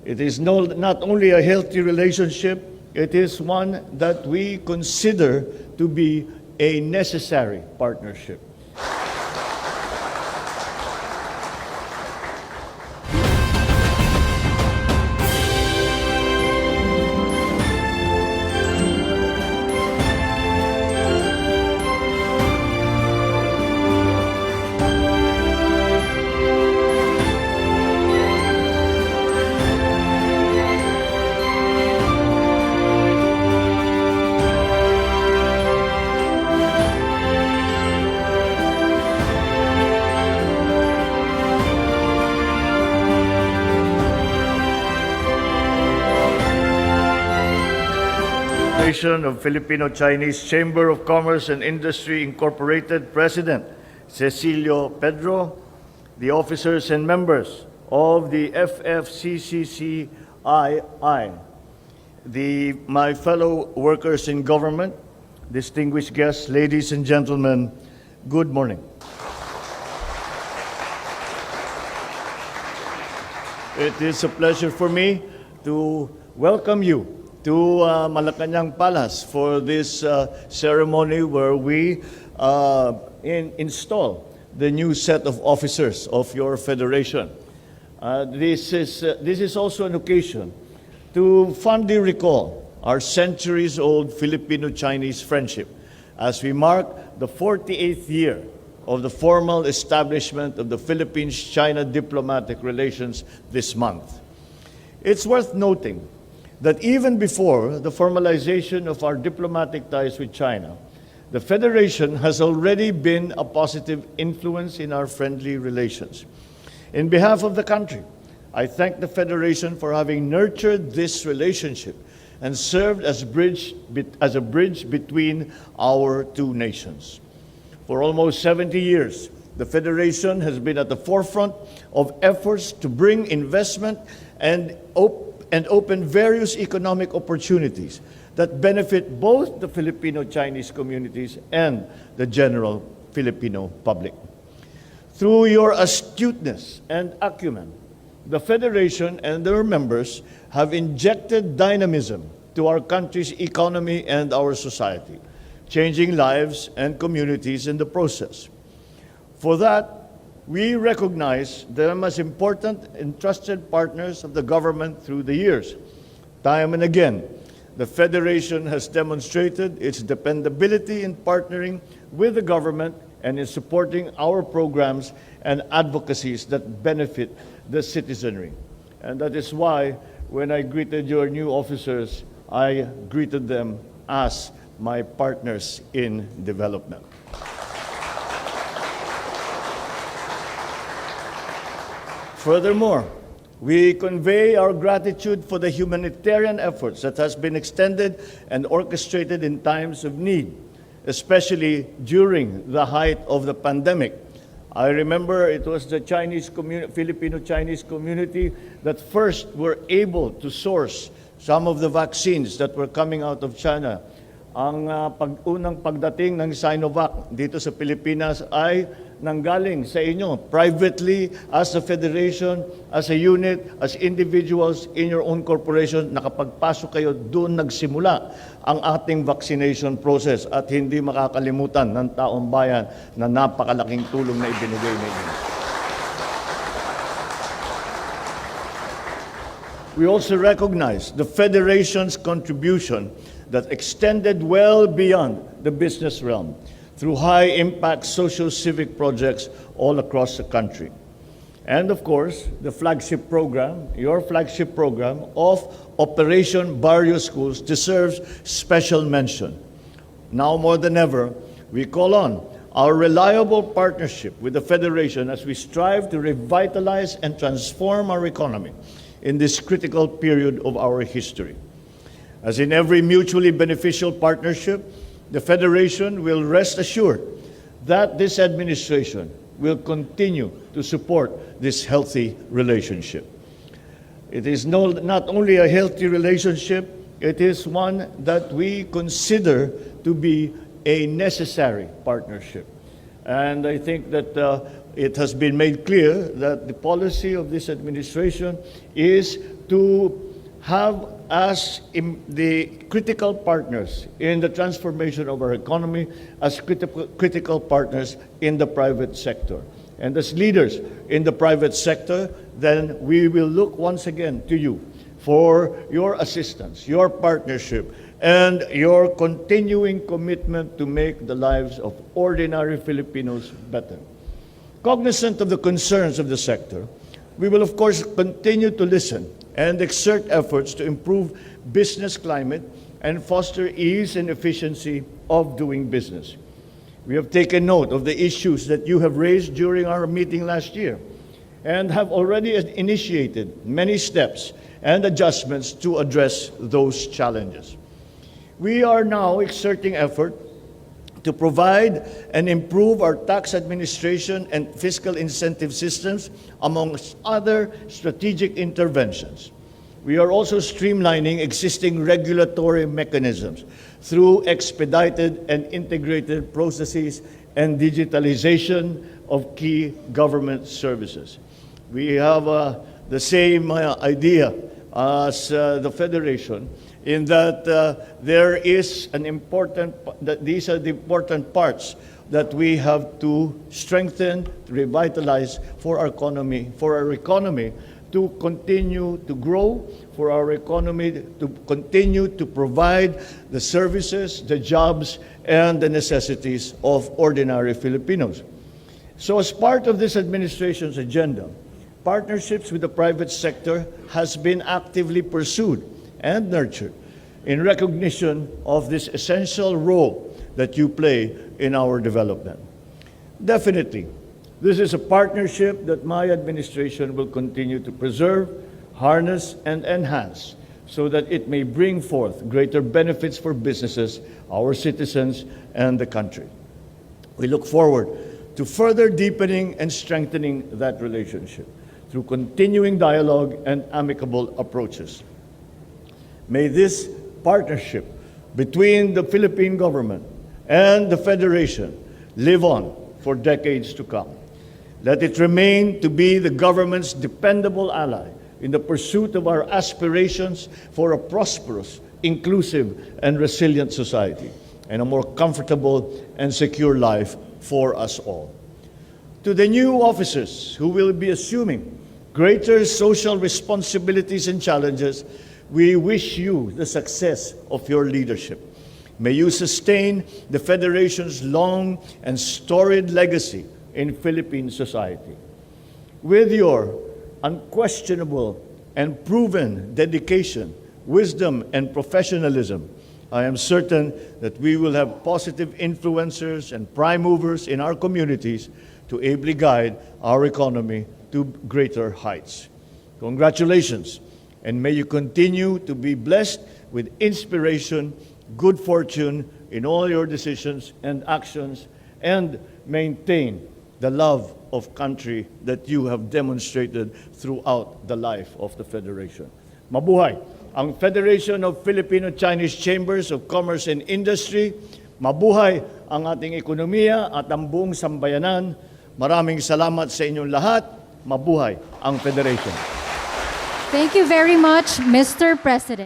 It is not only a healthy relationship, it is one that we consider to be a necessary partnership. Of Filipino-Chinese Chamber of Commerce and Industry Incorporated President Cecilio Pedro, the officers and members of the FFCCCII, my fellow workers in government, distinguished guests, ladies and gentlemen, good morning. It is a pleasure for me to welcome you to Malacanang Palace for this ceremony where we install the new set of officers of your federation. This is also an occasion to fondly recall our centuries-old Filipino-Chinese friendship as we mark the 48th year of the formal establishment of the Philippines-China diplomatic relations this month. It's worth noting that even before the formalization of our diplomatic ties with China, the Federation has already been a positive influence in our friendly relations. In behalf of the country, I thank the Federation for having nurtured this relationship and served as a bridge between our two nations. For almost 70 years, the Federation has been at the forefront of efforts to bring investment and open various economic opportunities that benefit both the Filipino-Chinese communities and the general Filipino public. Through your astuteness and acumen, the Federation and their members have injected dynamism to our country's economy and our society, changing lives and communities in the process. For that, we recognize them as important and trusted partners of the government through the years. Time and again, the Federation has demonstrated its dependability in partnering with the government and in supporting our programs and advocacies that benefit the citizenry. And that is why when I greeted your new officers, I greeted them as my partners in development. Furthermore, we convey our gratitude for the humanitarian efforts that has been extended and orchestrated in times of need, especially during the height of the pandemic. I remember it was the Filipino-Chinese community that first were able to source some of the vaccines that were coming out of China. Ang unang pagdating ng Sinovac dito sa Pilipinas ay nanggaling sa inyo privately, as a federation, as a unit, as individuals in your own corporation. Nakapagpasok kayo, doon nagsimula ang ating vaccination process at hindi makakalimutan ng taong bayan na napakalaking tulong na ibinigay ninyo. We also recognize the Federation's contribution that extended well beyond the business realm through high-impact social-civic projects all across the country. And of course, the flagship program, your flagship program of Operation Barrio Schools deserves special mention. Now more than ever, we call on our reliable partnership with the Federation as we strive to revitalize and transform our economy in this critical period of our history. As in every mutually beneficial partnership, the Federation will rest assured that this administration will continue to support this healthy relationship. It is not only a healthy relationship, it is one that we consider to be a necessary partnership. And I think that it has been made clear that the policy of this administration is to have as the critical partners in the transformation of our economy, as critical partners in the private sector. And as leaders in the private sector, then we will look once again to you for your assistance, your partnership, and your continuing commitment to make the lives of ordinary Filipinos better. Cognizant of the concerns of the sector, we will of course continue to listen and exert efforts to improve business climate and foster ease and efficiency of doing business. We have taken note of the issues that you have raised during our meeting last year and have already initiated many steps and adjustments to address those challenges. We are now exerting effort to provide and improve our tax administration and fiscal incentive systems, amongst other strategic interventions. We are also streamlining existing regulatory mechanisms through expedited and integrated processes and digitalization of key government services. We have the same idea as the Federation, in that there is an important, that these are the important parts that we have to strengthen, to revitalize for our economy to continue to grow, for our economy to continue to provide the services, the jobs, and the necessities of ordinary Filipinos. So as part of this administration's agenda, partnerships with the private sector has been actively pursued and nurtured in recognition of this essential role that you play in our development. Definitely, this is a partnership that my administration will continue to preserve, harness, and enhance so that it may bring forth greater benefits for businesses, our citizens, and the country. We look forward to further deepening and strengthening that relationship through continuing dialogue and amicable approaches. May this partnership between the Philippine government and the Federation live on for decades to come. Let it remain to be the government's dependable ally in the pursuit of our aspirations for a prosperous, inclusive, and resilient society, and a more comfortable and secure life for us all. To the new officers who will be assuming greater social responsibilities and challenges, we wish you the success of your leadership. May you sustain the Federation's long and storied legacy in Philippine society. With your unquestionable and proven dedication, wisdom, and professionalism, I am certain that we will have positive influencers and prime movers in our communities to ably guide our economy to greater heights. Congratulations, and may you continue to be blessed with inspiration, good fortune in all your decisions and actions, and maintain the love of country that you have demonstrated throughout the life of the Federation. Mabuhay ang Federation of Filipino-Chinese Chambers of Commerce and Industry. Mabuhay ang ating ekonomiya at ang buong sambayanan. Maraming salamat sa inyong lahat. Mabuhay ang Federation. Thank you very much, Mr. President.